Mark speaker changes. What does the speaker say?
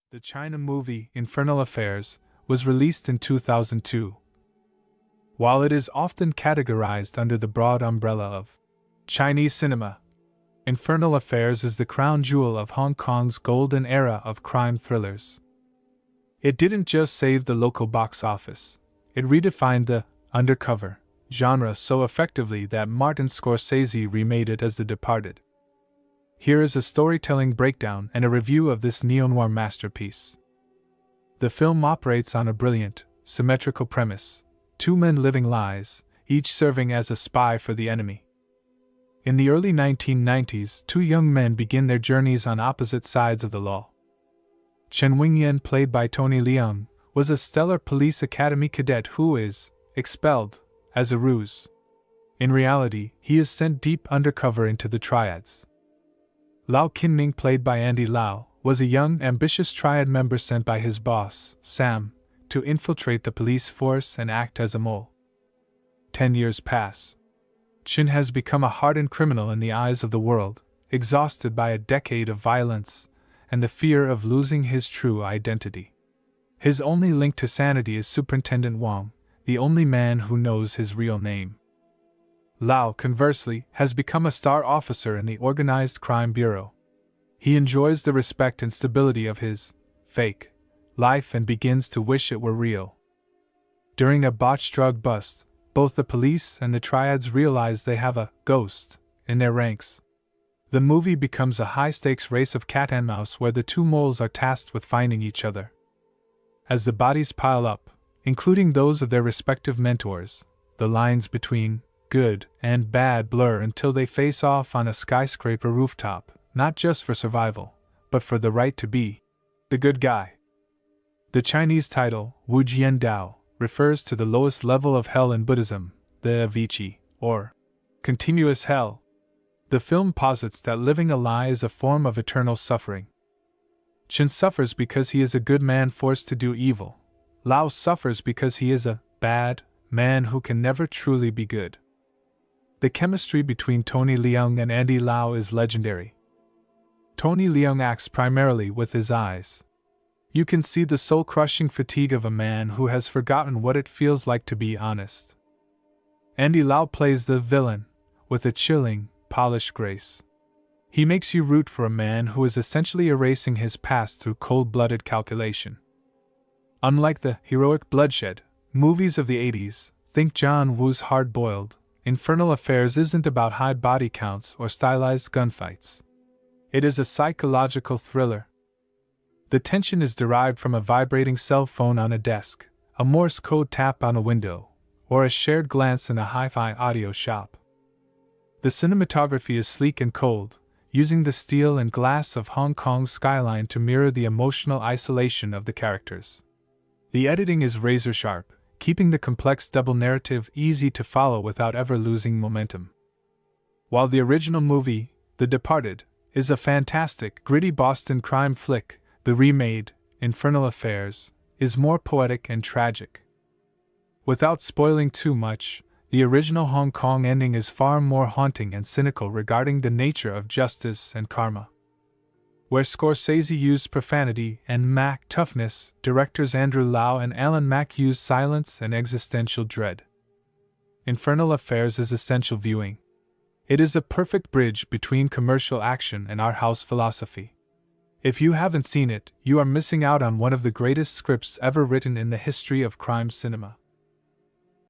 Speaker 1: The China movie Infernal Affairs was released in 2002. While it is often categorized under the broad umbrella of Chinese cinema, Infernal Affairs is the crown jewel of Hong Kong's golden era of crime thrillers. It didn't just save the local box office, it redefined the undercover genre so effectively that Martin Scorsese remade it as The Departed. Here is a storytelling breakdown and a review of this neo-noir masterpiece. The film operates on a brilliant, symmetrical premise: two men living lies, each serving as a spy for the enemy. In the early 1990s, two young men begin their journeys on opposite sides of the law. Chen Wingyan, played by Tony Leung, was a stellar police academy cadet who is expelled as a ruse. In reality, he is sent deep undercover into the triads. Lau Kinming, played by Andy Lau, was a young, ambitious triad member sent by his boss, Sam, to infiltrate the police force and act as a mole. 10 years pass. Chin has become a hardened criminal in the eyes of the world, exhausted by a decade of violence and the fear of losing his true identity. His only link to sanity is Superintendent Wang, the only man who knows his real name. Lau, conversely, has become a star officer in the Organized Crime Bureau. He enjoys the respect and stability of his fake life and begins to wish it were real. During a botched drug bust, both the police and the triads realize they have a ghost in their ranks. The movie becomes a high-stakes race of cat and mouse where the two moles are tasked with finding each other. As the bodies pile up, including those of their respective mentors, the lines between good and bad blur until they face off on a skyscraper rooftop, not just for survival, but for the right to be the good guy. The Chinese title, Wu Jian Dao, refers to the lowest level of hell in Buddhism, the Vici, or continuous hell. The film posits that living a lie is a form of eternal suffering. Chen suffers because he is a good man forced to do evil. Lao suffers because he is a bad man who can never truly be good. The chemistry between Tony Leung and Andy Lau is legendary. Tony Leung acts primarily with his eyes. You can see the soul-crushing fatigue of a man who has forgotten what it feels like to be honest. Andy Lau plays the villain, with a chilling, polished grace. He makes you root for a man who is essentially erasing his past through cold-blooded calculation. Unlike the heroic bloodshed movies of the 80s, think John Woo's Hard-Boiled, Infernal Affairs isn't about high body counts or stylized gunfights. It is a psychological thriller. The tension is derived from a vibrating cell phone on a desk, a Morse code tap on a window, or a shared glance in a hi-fi audio shop. The cinematography is sleek and cold, using the steel and glass of Hong Kong's skyline to mirror the emotional isolation of the characters. The editing is razor-sharp, keeping the complex double narrative easy to follow without ever losing momentum. While the original movie, The Departed, is a fantastic, gritty Boston crime flick, the remade, Infernal Affairs, is more poetic and tragic. Without spoiling too much, the original Hong Kong ending is far more haunting and cynical regarding the nature of justice and karma. Where Scorsese used profanity and Mac toughness, directors Andrew Lau and Alan Mak used silence and existential dread. Infernal Affairs is essential viewing. It is a perfect bridge between commercial action and art house philosophy. If you haven't seen it, you are missing out on one of the greatest scripts ever written in the history of crime cinema.